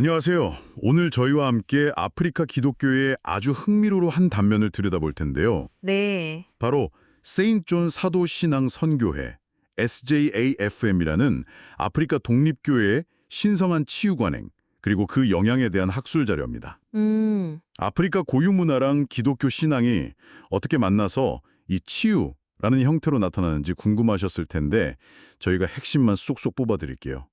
안녕하세요. 오늘 저희와 함께 아프리카 기독교의 아주 흥미로운 한 단면을 들여다볼 텐데요. 네. 바로 세인트 존 사도 신앙 선교회 SJAFM이라는 아프리카 독립교회의 신성한 치유 관행, 그리고 그 영향에 대한 학술 자료입니다. 아프리카 고유 문화랑 기독교 신앙이 어떻게 만나서 이 치유라는 형태로 나타나는지 궁금하셨을 텐데 저희가 핵심만 쏙쏙 뽑아드릴게요.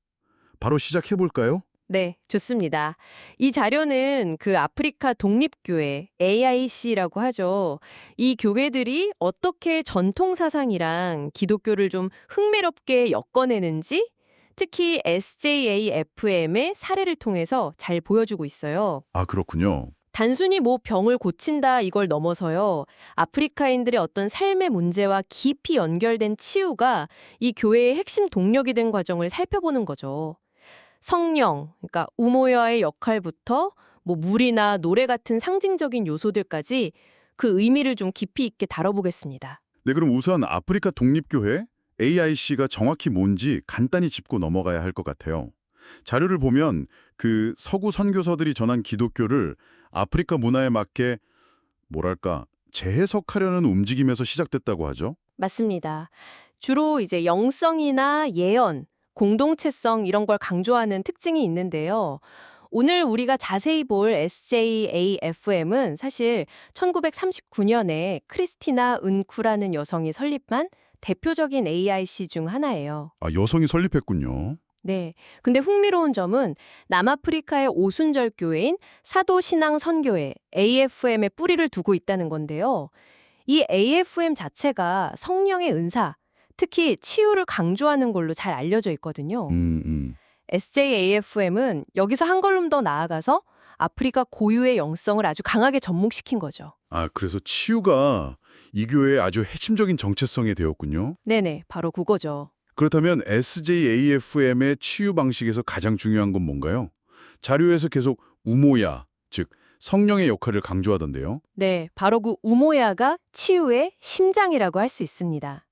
바로 시작해 볼까요? 네, 좋습니다. 이 자료는 그 아프리카 독립교회 AIC라고 하죠. 이 교회들이 어떻게 전통 사상이랑 기독교를 좀 흥미롭게 엮어내는지, 특히 SJAFM의 사례를 통해서 잘 보여주고 있어요. 아, 그렇군요. 단순히 뭐 병을 고친다 이걸 넘어서요. 아프리카인들의 어떤 삶의 문제와 깊이 연결된 치유가 이 교회의 핵심 동력이 된 과정을 살펴보는 거죠. 성령, 그러니까 우모여의 역할부터 뭐 물이나 노래 같은 상징적인 요소들까지 그 의미를 좀 깊이 있게 다뤄보겠습니다. 네, 그럼 우선 아프리카 독립교회 AIC가 정확히 뭔지 간단히 짚고 넘어가야 할 것 같아요. 자료를 보면 그 서구 선교사들이 전한 기독교를 아프리카 문화에 맞게 뭐랄까 재해석하려는 움직임에서 시작됐다고 하죠. 맞습니다. 주로 이제 영성이나 예언, 공동체성 이런 걸 강조하는 특징이 있는데요. 오늘 우리가 자세히 볼 SJAFM은 사실 1939년에 크리스티나 은쿠라는 여성이 설립한 대표적인 AIC 중 하나예요. 아, 여성이 설립했군요. 네. 근데 흥미로운 점은 남아프리카의 오순절 교회인 사도신앙선교회 AFM에 뿌리를 두고 있다는 건데요. 이 AFM 자체가 성령의 은사, 특히 치유를 강조하는 걸로 잘 알려져 있거든요. SJAFM은 여기서 한 걸음 더 나아가서 아프리카 고유의 영성을 아주 강하게 접목시킨 거죠. 아, 그래서 치유가 이 교회의 아주 핵심적인 정체성이 되었군요. 네네, 바로 그거죠. 그렇다면 SJAFM의 치유 방식에서 가장 중요한 건 뭔가요? 자료에서 계속 우모야, 즉 성령의 역할을 강조하던데요. 네, 바로 그 우모야가 치유의 심장이라고 할 수 있습니다.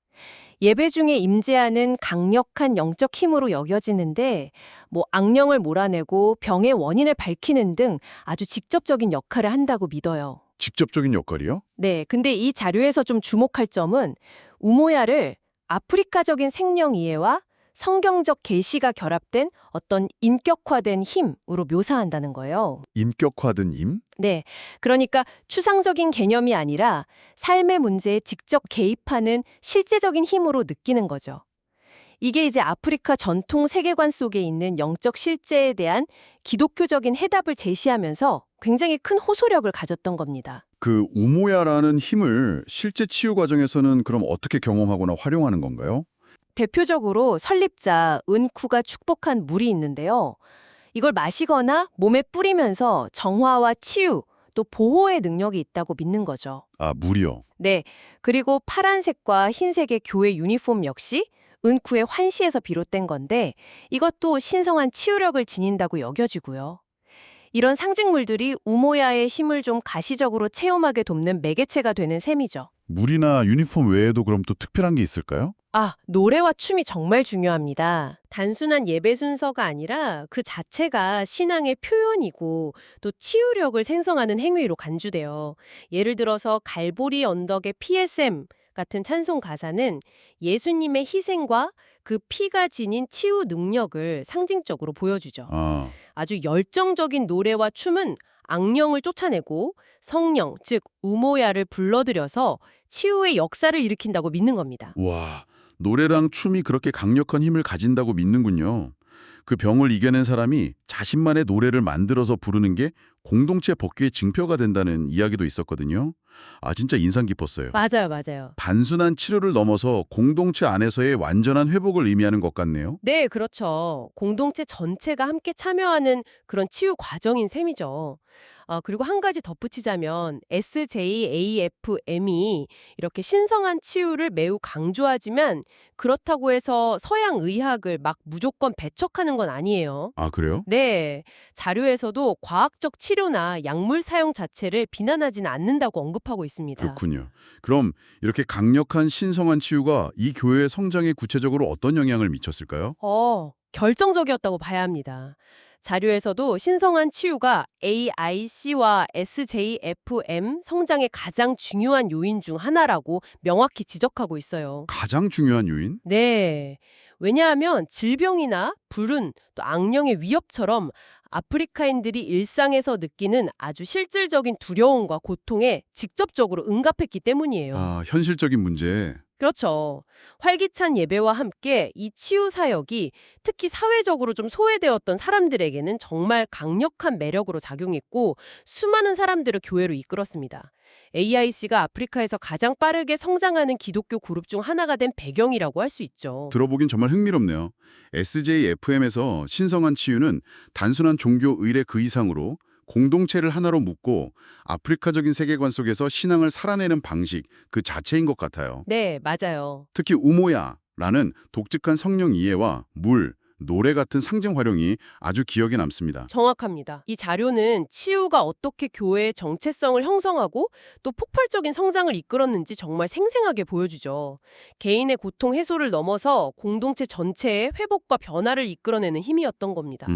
예배 중에 임재하는 강력한 영적 힘으로 여겨지는데 뭐 악령을 몰아내고 병의 원인을 밝히는 등 아주 직접적인 역할을 한다고 믿어요. 직접적인 역할이요? 네, 근데 이 자료에서 좀 주목할 점은 우모야를 아프리카적인 생명 이해와 성경적 계시가 결합된 어떤 인격화된 힘으로 묘사한다는 거예요. 인격화된 임? 네, 그러니까 추상적인 개념이 아니라 삶의 문제에 직접 개입하는 실제적인 힘으로 느끼는 거죠. 이게 이제 아프리카 전통 세계관 속에 있는 영적 실제에 대한 기독교적인 해답을 제시하면서 굉장히 큰 호소력을 가졌던 겁니다. 그 우모야라는 힘을 실제 치유 과정에서는 그럼 어떻게 경험하거나 활용하는 건가요? 대표적으로 설립자 은쿠가 축복한 물이 있는데요. 이걸 마시거나 몸에 뿌리면서 정화와 치유, 또 보호의 능력이 있다고 믿는 거죠. 아, 물이요. 네, 그리고 파란색과 흰색의 교회 유니폼 역시 은쿠의 환시에서 비롯된 건데 이것도 신성한 치유력을 지닌다고 여겨지고요. 이런 상징물들이 우모야의 힘을 좀 가시적으로 체험하게 돕는 매개체가 되는 셈이죠. 물이나 유니폼 외에도 그럼 또 특별한 게 있을까요? 아, 노래와 춤이 정말 중요합니다. 단순한 예배 순서가 아니라 그 자체가 신앙의 표현이고 또 치유력을 생성하는 행위로 간주돼요. 예를 들어서 갈보리 언덕의 PSM 같은 찬송 가사는 예수님의 희생과 그 피가 지닌 치유 능력을 상징적으로 보여주죠. 아, 아주 열정적인 노래와 춤은 악령을 쫓아내고 성령, 즉 우모야를 불러들여서 치유의 역사를 일으킨다고 믿는 겁니다. 와, 노래랑 춤이 그렇게 강력한 힘을 가진다고 믿는군요. 그 병을 이겨낸 사람이 자신만의 노래를 만들어서 부르는 게 공동체 복귀의 증표가 된다는 이야기도 있었거든요. 아, 진짜 인상 깊었어요. 맞아요, 맞아요. 단순한 치료를 넘어서 공동체 안에서의 완전한 회복을 의미하는 것 같네요. 네, 그렇죠. 공동체 전체가 함께 참여하는 그런 치유 과정인 셈이죠. 그리고 한 가지 덧붙이자면 SJAFM이 이렇게 신성한 치유를 매우 강조하지만 그렇다고 해서 서양 의학을 막 무조건 배척하는 건 아니에요. 아, 그래요? 네, 자료에서도 과학적 치료나 약물 사용 자체를 비난하지는 않는다고 언급하고 있습니다. 그렇군요. 그럼 이렇게 강력한 신성한 치유가 이 교회의 성장에 구체적으로 어떤 영향을 미쳤을까요? 결정적이었다고 봐야 합니다. 자료에서도 신성한 치유가 AIC와 SJFM 성장의 가장 중요한 요인 중 하나라고 명확히 지적하고 있어요. 가장 중요한 요인? 네. 왜냐하면 질병이나 불운, 또 악령의 위협처럼 아프리카인들이 일상에서 느끼는 아주 실질적인 두려움과 고통에 직접적으로 응답했기 때문이에요. 아, 현실적인 문제. 그렇죠. 활기찬 예배와 함께 이 치유 사역이 특히 사회적으로 좀 소외되었던 사람들에게는 정말 강력한 매력으로 작용했고 수많은 사람들을 교회로 이끌었습니다. AIC가 아프리카에서 가장 빠르게 성장하는 기독교 그룹 중 하나가 된 배경이라고 할 수 있죠. 들어보긴 정말 흥미롭네요. SJFM에서 신성한 치유는 단순한 종교 의례 그 이상으로 공동체를 하나로 묶고 아프리카적인 세계관 속에서 신앙을 살아내는 방식 그 자체인 것 같아요. 네, 맞아요. 특히 우모야라는 독특한 성령 이해와 물, 노래 같은 상징 활용이 아주 기억에 남습니다. 정확합니다. 이 자료는 치유가 어떻게 교회의 정체성을 형성하고 또 폭발적인 성장을 이끌었는지 정말 생생하게 보여주죠. 개인의 고통 해소를 넘어서 공동체 전체의 회복과 변화를 이끌어내는 힘이었던 겁니다.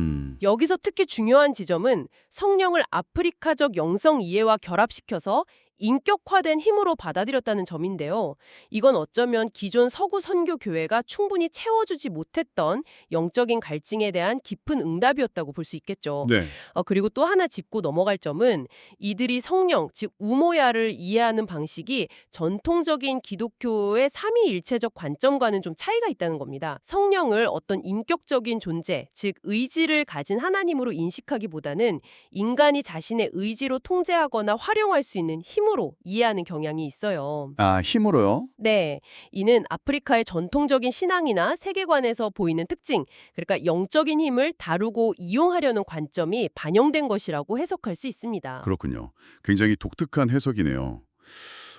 여기서 특히 중요한 지점은 성령을 아프리카적 영성 이해와 결합시켜서 인격화된 힘으로 받아들였다는 점인데요. 이건 어쩌면 기존 서구 선교 교회가 충분히 채워주지 못했던 영적인 갈증에 대한 깊은 응답이었다고 볼 수 있겠죠. 네. 그리고 또 하나 짚고 넘어갈 점은 이들이 성령, 즉 우모야를 이해하는 방식이 전통적인 기독교의 삼위일체적 관점과는 좀 차이가 있다는 겁니다. 성령을 어떤 인격적인 존재, 즉 의지를 가진 하나님으로 인식하기보다는 인간이 자신의 의지로 통제하거나 활용할 수 있는 힘으로 이해하는 경향이 있어요. 아, 힘으로요? 네, 이는 아프리카의 전통적인 신앙이나 세계관에서 보이는 특징, 그러니까 영적인 힘을 다루고 이용하려는 관점이 반영된 것이라고 해석할 수 있습니다. 그렇군요. 굉장히 독특한 해석이네요.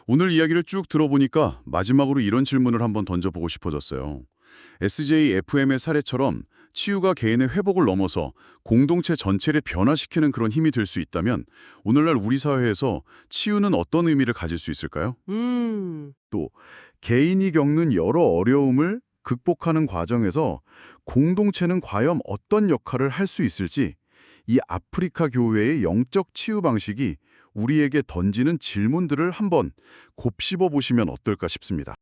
오늘 이야기를 쭉 들어보니까 마지막으로 이런 질문을 한번 던져보고 싶어졌어요. SJFM의 사례처럼 치유가 개인의 회복을 넘어서 공동체 전체를 변화시키는 그런 힘이 될 수 있다면 오늘날 우리 사회에서 치유는 어떤 의미를 가질 수 있을까요? 또 개인이 겪는 여러 어려움을 극복하는 과정에서 공동체는 과연 어떤 역할을 할 수 있을지 이 아프리카 교회의 영적 치유 방식이 우리에게 던지는 질문들을 한번 곱씹어 보시면 어떨까 싶습니다.